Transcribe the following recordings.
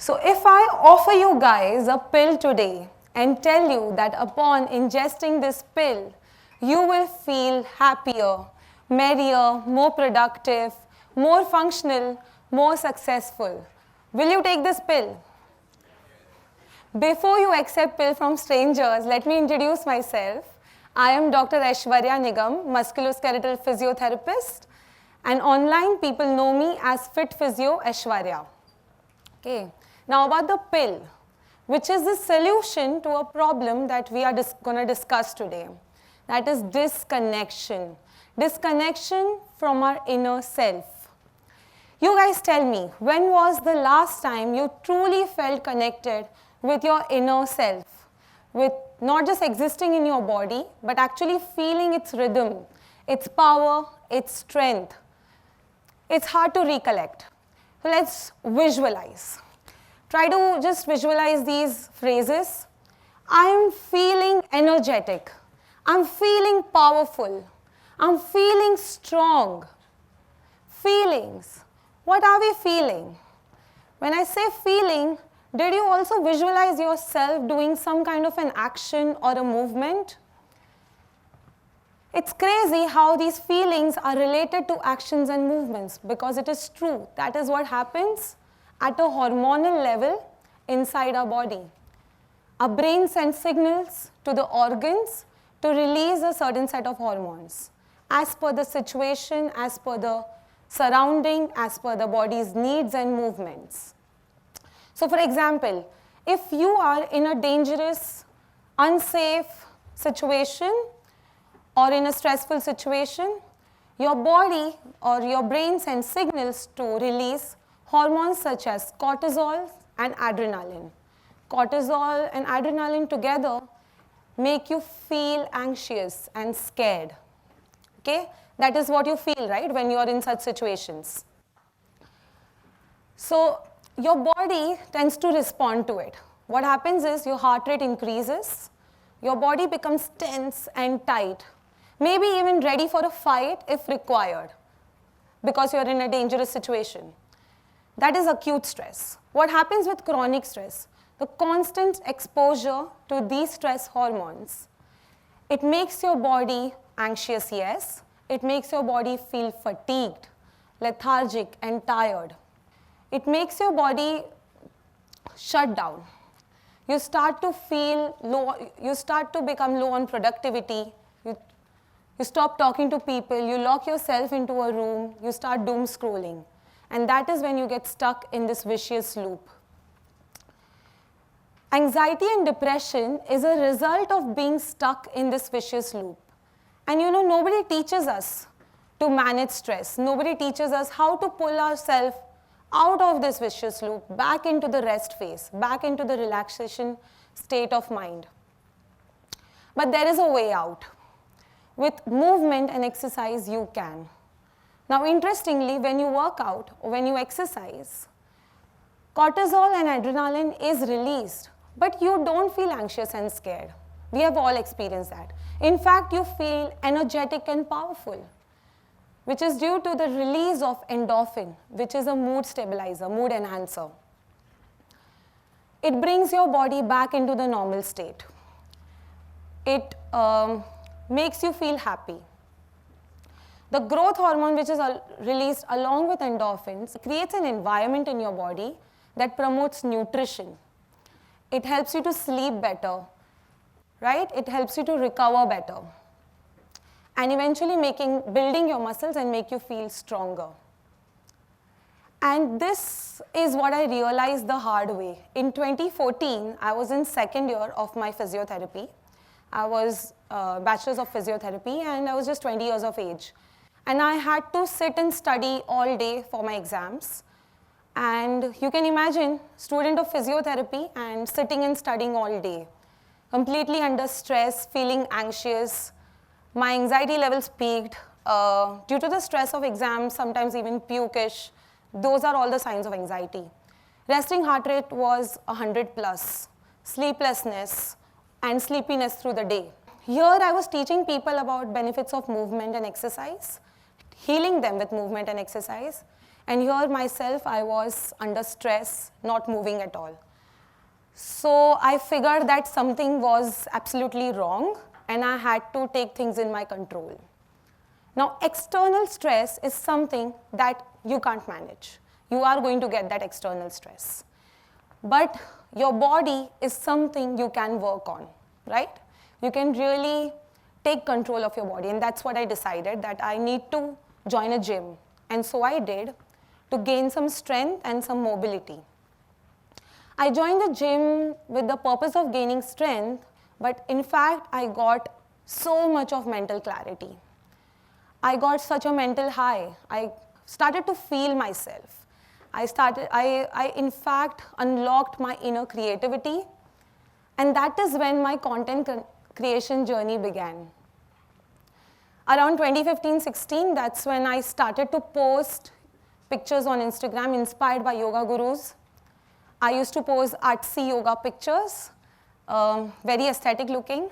So if I offer you guys a pill today and tell you that upon ingesting this pill, you will feel happier, merrier, more productive, more functional, more successful, will you take this pill? Before you accept pill from strangers, let me introduce myself. I am Dr. Aishwarya Nigam, musculoskeletal physiotherapist, and online people know me as Fit Physio Aishwarya. Okay. Now about the pill, which is the solution to a problem that we are going to discuss today. That is disconnection. Disconnection from our inner self. You guys tell me, when was the last time you truly felt connected with your inner self? With not just existing in your body, but actually feeling its rhythm, its power, its strength. It's hard to recollect. So let's visualize. Try to just visualize these phrases. I'm feeling energetic. I'm feeling powerful. I'm feeling strong. Feelings. What are we feeling? When I say feeling, did you also visualize yourself doing some kind of an action or a movement? It's crazy how these feelings are related to actions and movements, because it is true. That is what happens at a hormonal level inside our body. Our brain sends signals to the organs to release a certain set of hormones as per the situation, as per the surrounding, as per the body's needs and movements. So for example, if you are in a dangerous, unsafe situation or in a stressful situation, your body or your brain sends signals to release hormones such as cortisol and adrenaline. Cortisol and adrenaline together make you feel anxious and scared. Okay? That is what you feel, right, when you are in such situations. So your body tends to respond to it. What happens is your heart rate increases, your body becomes tense and tight, maybe even ready for a fight if required, because you are in a dangerous situation. That is acute stress. What happens with chronic stress? The constant exposure to these stress hormones, it makes your body anxious, yes. It makes your body feel fatigued, lethargic, and tired. It makes your body shut down. You start to feel low, you start to become low on productivity. You stop talking to people, you lock yourself into a room, you start doom scrolling. And that is when you get stuck in this vicious loop. Anxiety and depression is a result of being stuck in this vicious loop. And you know, nobody teaches us to manage stress. Nobody teaches us how to pull ourselves out of this vicious loop, back into the rest phase, back into the relaxation state of mind. But there is a way out. With movement and exercise, you can. Now, interestingly, when you work out or when you exercise, cortisol and adrenaline is released, but you don't feel anxious and scared. We have all experienced that. In fact, you feel energetic and powerful, which is due to the release of endorphin, which is a mood stabilizer, mood enhancer. It brings your body back into the normal state. It makes you feel happy. The growth hormone, which is released along with endorphins, creates an environment in your body that promotes nutrition. It helps you to sleep better, right? It helps you to recover better. And eventually building your muscles and make you feel stronger. And this is what I realized the hard way. In 2014, I was in second year of my physiotherapy. I was bachelor's of physiotherapy and I was just 20 years of age. And I had to sit and study all day for my exams. And you can imagine, student of physiotherapy and sitting and studying all day, completely under stress, feeling anxious. My anxiety levels peaked due to the stress of exams, sometimes even pukish. Those are all the signs of anxiety. Resting heart rate was 100 plus, sleeplessness, and sleepiness through the day. Here I was teaching people about benefits of movement and exercise, healing them with movement and exercise. And here myself, I was under stress, not moving at all. So I figured that something was absolutely wrong and I had to take things in my control. Now, external stress is something that you can't manage. You are going to get that external stress. But your body is something you can work on, right? You can really take control of your body, and that's what I decided, that I need to join a gym. And so I did, to gain some strength and some mobility. I joined the gym with the purpose of gaining strength, but in fact, I got so much of mental clarity. I got such a mental high. I started to feel myself. I in fact unlocked my inner creativity, and that is when my content creation journey began. Around 2015-16, that's when I started to post pictures on Instagram inspired by yoga gurus. I used to post artsy yoga pictures, very aesthetic looking.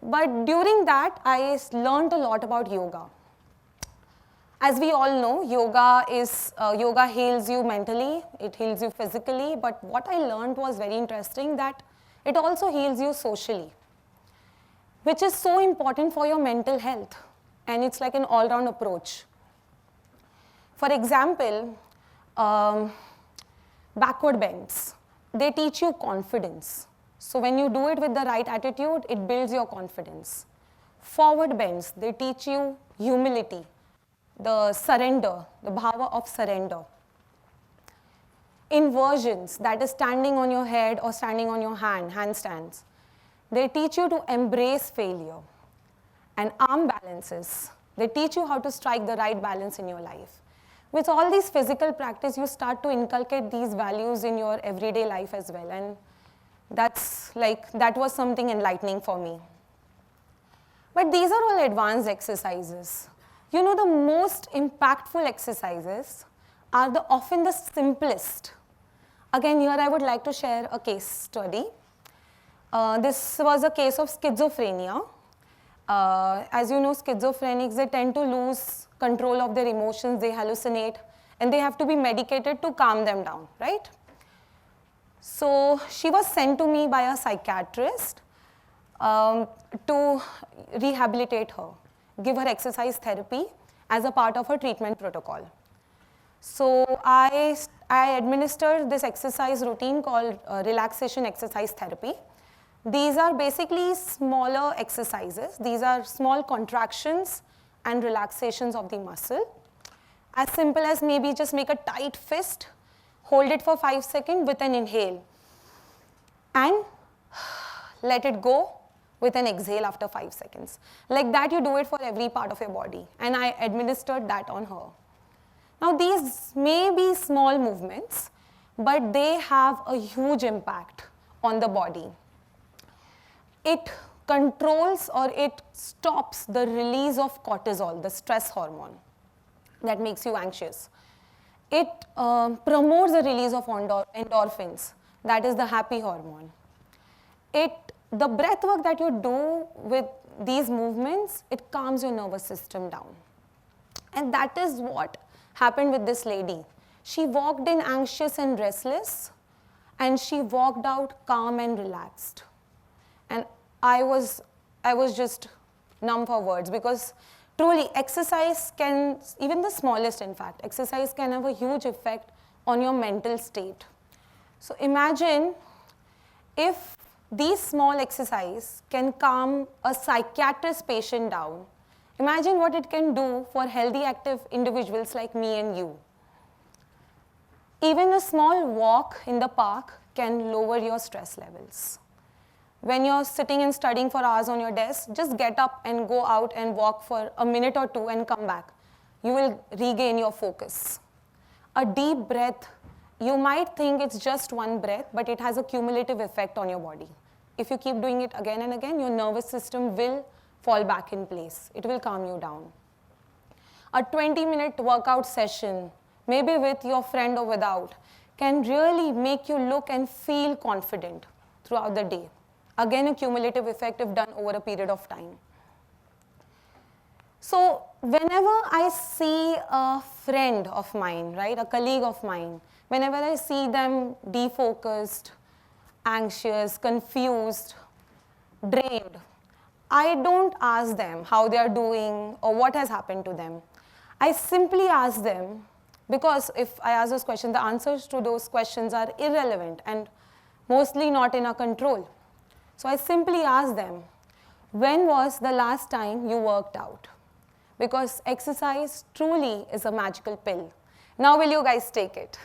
But during that, I learned a lot about yoga. As we all know, yoga heals you mentally, it heals you physically, but what I learned was very interesting, that it also heals you socially, which is so important for your mental health, and it's like an all-round approach. For example, backward bends, they teach you confidence. So when you do it with the right attitude, it builds your confidence. Forward bends, they teach you humility, the surrender, the bhava of surrender. Inversions, that is standing on your head or standing on your handstands, they teach you to embrace failure. And arm balances, they teach you how to strike the right balance in your life. With all these physical practice, you start to inculcate these values in your everyday life as well. And that was something enlightening for me. But these are all advanced exercises. You know, the most impactful exercises are often the simplest. Again, here I would like to share a case study. This was a case of schizophrenia. As you know, schizophrenics, they tend to lose control of their emotions, they hallucinate, and they have to be medicated to calm them down, right? So she was sent to me by a psychiatrist to rehabilitate her, give her exercise therapy as a part of her treatment protocol. So I administered this exercise routine called relaxation exercise therapy. These are basically smaller exercises. These are small contractions and relaxations of the muscle. As simple as maybe just make a tight fist, hold it for 5 seconds with an inhale, and let it go with an exhale after 5 seconds. Like that, you do it for every part of your body. And I administered that on her. Now, these may be small movements, but they have a huge impact on the body. It controls or it stops the release of cortisol, the stress hormone that makes you anxious. It promotes the release of endorphins, that is the happy hormone. The breath work that you do with these movements, it calms your nervous system down. And that is what happened with this lady. She walked in anxious and restless, and she walked out calm and relaxed. And I was just numb for words, because truly exercise can, even the smallest in fact, exercise can have a huge effect on your mental state. So imagine if these small exercises can calm a psychiatrist patient down. Imagine what it can do for healthy, active individuals like me and you. Even a small walk in the park can lower your stress levels. When you're sitting and studying for hours on your desk, just get up and go out and walk for a minute or two and come back. You will regain your focus. A deep breath, you might think it's just one breath, but it has a cumulative effect on your body. If you keep doing it again and again, your nervous system will fall back in place. It will calm you down. A 20-minute workout session, maybe with your friend or without, can really make you look and feel confident throughout the day. Again, a cumulative effect if done over a period of time. So whenever I see a friend of mine, right, a colleague of mine, whenever I see them defocused, anxious, confused, drained, I don't ask them how they are doing or what has happened to them. I simply ask them, because if I ask those questions, the answers to those questions are irrelevant and mostly not in our control. So I simply ask them, when was the last time you worked out? Because exercise truly is a magical pill. Now will you guys take it?